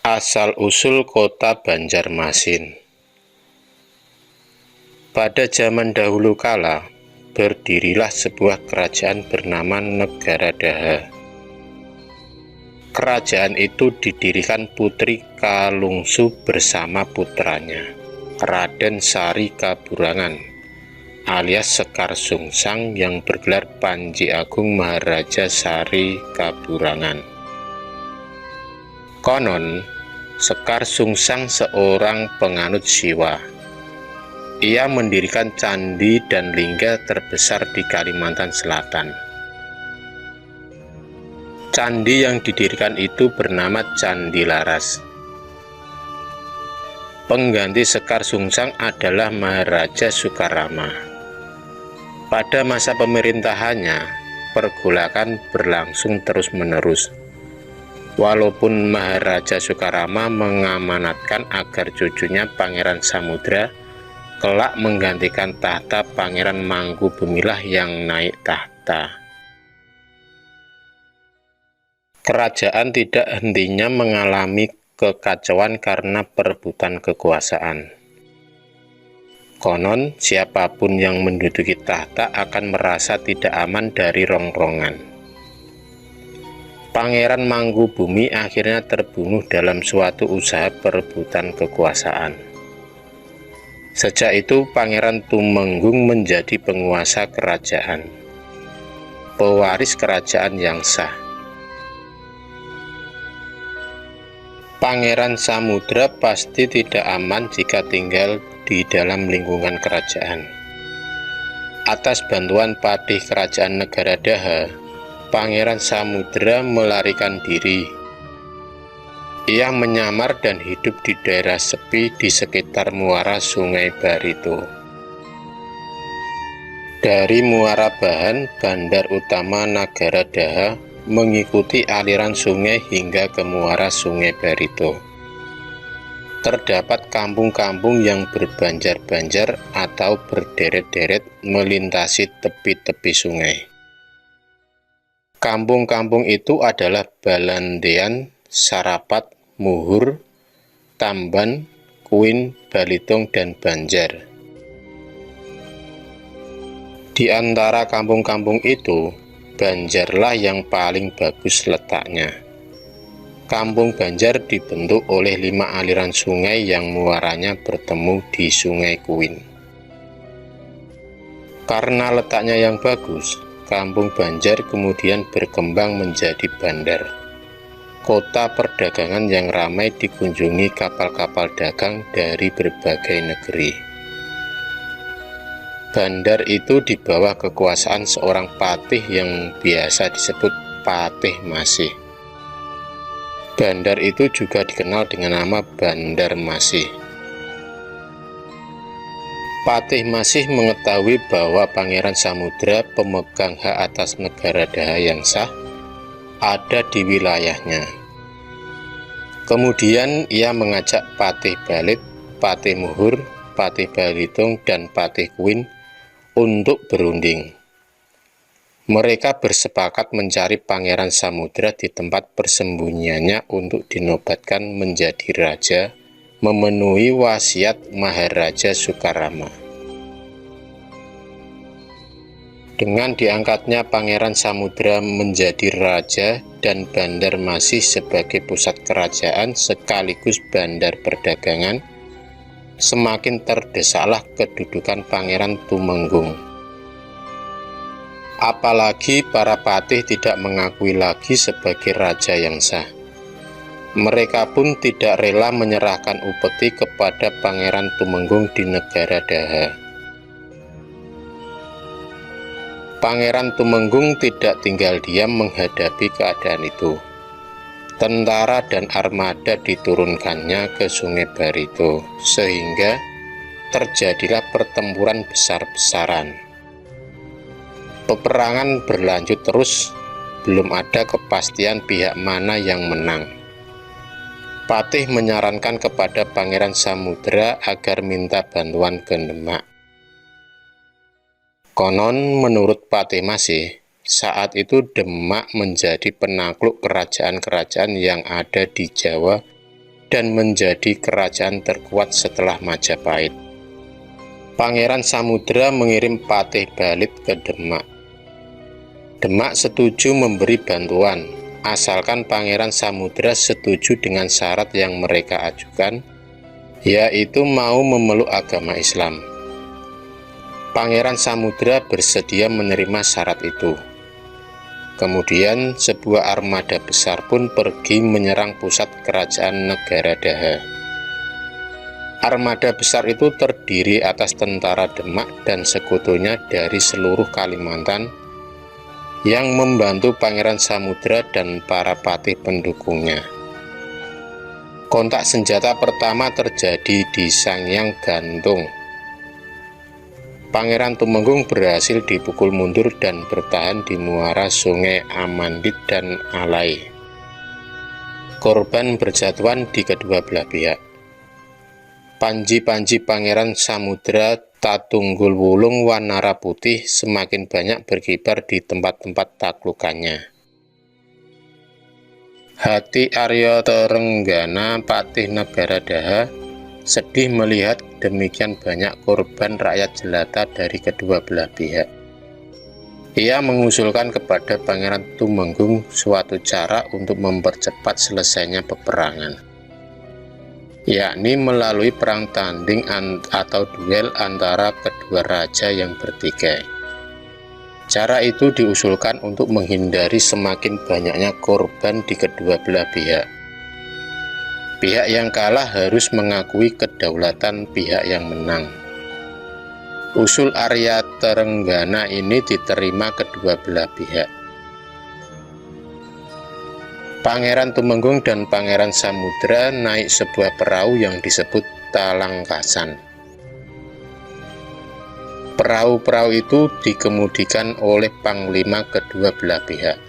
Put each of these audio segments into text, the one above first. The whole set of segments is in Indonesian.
Asal-usul kota Banjarmasin. Pada zaman dahulu kala, berdirilah sebuah kerajaan bernama Negara-daha. Kerajaan itu didirikan Putri Kalungsu bersama putranya, Raden Sari Kaburangan, alias Sekar Sungsang, yang bergelar Panji Agung Maharaja Sari Kaburangan. Konon, Sekar Sungsang seorang penganut Siwa. Ia mendirikan candi dan lingga terbesar di Kalimantan Selatan. Candi yang didirikan itu bernama Candi Laras. Pengganti Sekar Sungsang adalah Maharaja Sukarama. Pada masa pemerintahannya, pergolakan berlangsung terus-menerus. Walaupun Maharaja Sukarama mengamanatkan agar cucunya Pangeran Samudra kelak menggantikan tahta Pangeran Mangkubumilah yang naik tahta. Kerajaan tidak hentinya mengalami kekacauan karena perebutan kekuasaan. Konon, siapapun yang menduduki tahta akan merasa tidak aman dari rongrongan. Pangeran Mangkubumi akhirnya terbunuh dalam suatu usaha perebutan kekuasaan. Sejak itu, Pangeran Tumenggung menjadi penguasa kerajaan, pewaris kerajaan yang sah. Pangeran Samudra pasti tidak aman jika tinggal di dalam lingkungan kerajaan. Atas bantuan patih kerajaan Negara-daha, Pangeran Samudra melarikan diri. Ia menyamar dan hidup di daerah sepi di sekitar muara Sungai Barito. Dari Muara Bahan, bandar utama Negara-daha, mengikuti aliran sungai hingga ke muara Sungai Barito. Terdapat kampung-kampung yang berbanjar-banjar atau berderet-deret melintasi tepi-tepi sungai. Kampung-kampung itu adalah Balandean, Sarapat, Muhur, Tamban, Kuin, Balitung, dan Banjar. Di antara kampung-kampung itu, Banjarlah yang paling bagus letaknya. Kampung Banjar dibentuk oleh 5 aliran sungai yang muaranya bertemu di Sungai Kuin. Karena letaknya yang bagus, Kampung Banjar kemudian berkembang menjadi bandar, kota perdagangan yang ramai dikunjungi kapal-kapal dagang dari berbagai negeri. Bandar itu di bawah kekuasaan seorang patih yang biasa disebut Patih Masih. Bandar itu juga dikenal dengan nama Bandar Masih. Patih Masih mengetahui bahwa Pangeran Samudra, pemegang hak atas Negara-daha yang sah, ada di wilayahnya. Kemudian ia mengajak Patih Balit, Patih Muhur, Patih Balitung, dan Patih Kuin untuk berunding. Mereka bersepakat mencari Pangeran Samudra di tempat persembunyiannya untuk dinobatkan menjadi raja, memenuhi wasiat Maharaja Sukarama. Dengan diangkatnya Pangeran Samudra menjadi raja dan Bandar Masih sebagai pusat kerajaan sekaligus bandar perdagangan, semakin terdesaklah kedudukan Pangeran Tumenggung. Apalagi para patih tidak mengakui lagi sebagai raja yang sah. Mereka pun tidak rela menyerahkan upeti kepada Pangeran Tumenggung di Negara-daha. Pangeran Tumenggung tidak tinggal diam menghadapi keadaan itu. Tentara dan armada diturunkannya ke Sungai Barito, sehingga terjadilah pertempuran besar-besaran. Peperangan berlanjut terus, belum ada kepastian pihak mana yang menang. Patih menyarankan kepada Pangeran Samudra agar minta bantuan ke Demak. Konon menurut Patih Masih, saat itu Demak menjadi penakluk kerajaan-kerajaan yang ada di Jawa dan menjadi kerajaan terkuat setelah Majapahit. Pangeran Samudra mengirim Patih Balit ke Demak. Demak setuju memberi bantuan, asalkan Pangeran Samudra setuju dengan syarat yang mereka ajukan, yaitu mau memeluk agama Islam. Pangeran Samudra bersedia menerima syarat itu. Kemudian sebuah armada besar pun pergi menyerang pusat kerajaan negara Daha. Armada besar itu terdiri atas tentara Demak dan sekutunya dari seluruh Kalimantan yang membantu Pangeran Samudra dan para patih pendukungnya. Kontak senjata pertama terjadi di Sangyang Gantung. Pangeran Tumenggung berhasil dipukul mundur dan bertahan di muara Sungai Amandit dan Alai. Korban berjatuhan di kedua belah pihak. Panji-panji Pangeran Samudra Tatunggul Wulung Wanara Putih semakin banyak berkibar di tempat-tempat taklukannya. Hati Arya Terenggana, patih negara Daha, sedih melihat demikian banyak korban rakyat jelata dari kedua belah pihak. Ia mengusulkan kepada Pangeran Tumenggung suatu cara untuk mempercepat selesainya peperangan, yakni melalui perang tanding atau duel antara kedua raja yang bertikai. Cara itu diusulkan untuk menghindari semakin banyaknya korban di kedua belah pihak. Pihak yang kalah harus mengakui kedaulatan pihak yang menang. Usul Arya Terenggana ini diterima kedua belah pihak. Pangeran Tumenggung dan Pangeran Samudra naik sebuah perahu yang disebut Talangkasan. Perahu-perahu itu dikemudikan oleh panglima kedua belah pihak.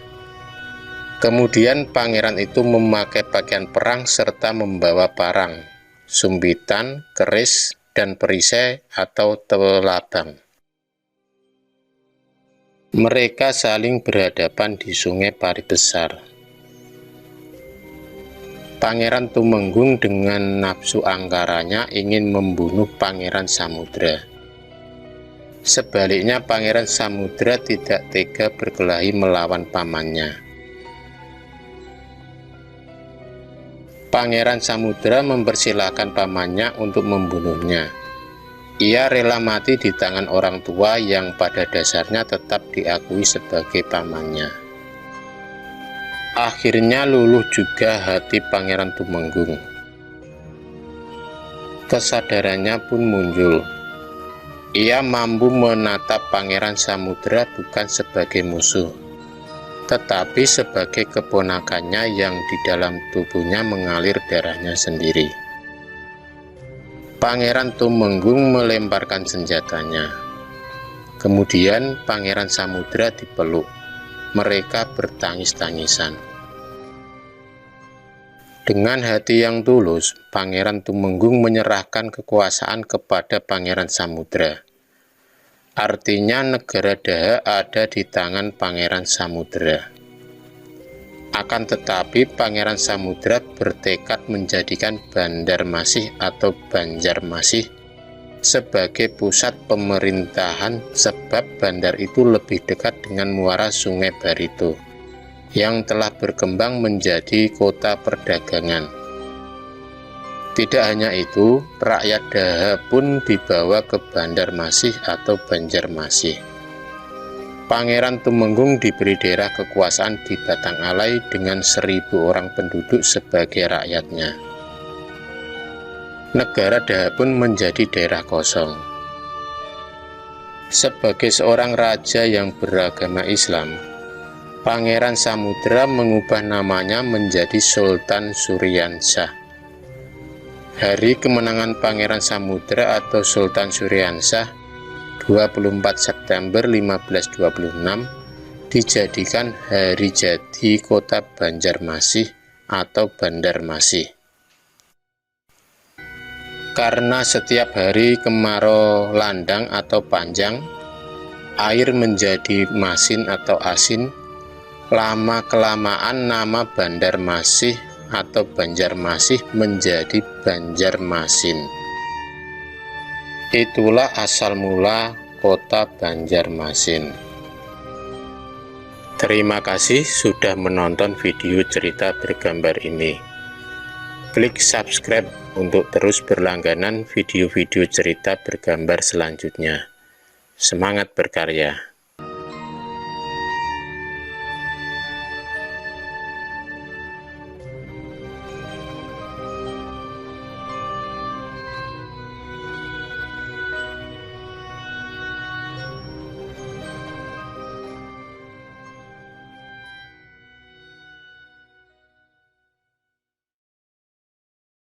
Kemudian pangeran itu memakai pakaian perang serta membawa parang, sumbitan, keris, dan perisai atau telabang. Mereka saling berhadapan di Sungai Pari Besar. Pangeran Tumenggung dengan nafsu angkaranya ingin membunuh Pangeran Samudra. Sebaliknya Pangeran Samudra tidak tega berkelahi melawan pamannya. Pangeran Samudra mempersilahkan pamannya untuk membunuhnya. Ia rela mati di tangan orang tua yang pada dasarnya tetap diakui sebagai pamannya. Akhirnya luluh juga hati Pangeran Tumenggung. Kesadarannya pun muncul. Ia mampu menatap Pangeran Samudra bukan sebagai musuh, tetapi sebagai keponakannya yang di dalam tubuhnya mengalir darahnya sendiri. Pangeran Tumenggung melemparkan senjatanya. Kemudian Pangeran Samudra dipeluk. Mereka bertangis-tangisan. Dengan hati yang tulus, Pangeran Tumenggung menyerahkan kekuasaan kepada Pangeran Samudra. Artinya negara Daha ada di tangan Pangeran Samudra. Akan tetapi Pangeran Samudra bertekad menjadikan Banjarmasin atau Banjarmasin sebagai pusat pemerintahan, sebab bandar itu lebih dekat dengan muara Sungai Barito yang telah berkembang menjadi kota perdagangan. Tidak hanya itu, rakyat Daha pun dibawa ke Banjarmasin atau Banjarmasin. Pangeran Tumenggung diberi daerah kekuasaan di Batang Alai dengan 1.000 orang penduduk sebagai rakyatnya. Negara Daha pun menjadi daerah kosong. Sebagai seorang raja yang beragama Islam, Pangeran Samudra mengubah namanya menjadi Sultan Suryansah. Hari kemenangan Pangeran Samudra atau Sultan Suryansah 24 September 1526 dijadikan hari jadi kota Banjarmasin atau Bandarmasin. Karena setiap hari kemarau landang atau panjang, air menjadi masin atau asin, lama-kelamaan nama Bandarmasin atau Banjarmasih menjadi Banjarmasin. Itulah asal mula kota Banjarmasin. Terima kasih sudah menonton video cerita bergambar ini. Klik subscribe untuk terus berlangganan video-video cerita bergambar selanjutnya. Semangat berkarya!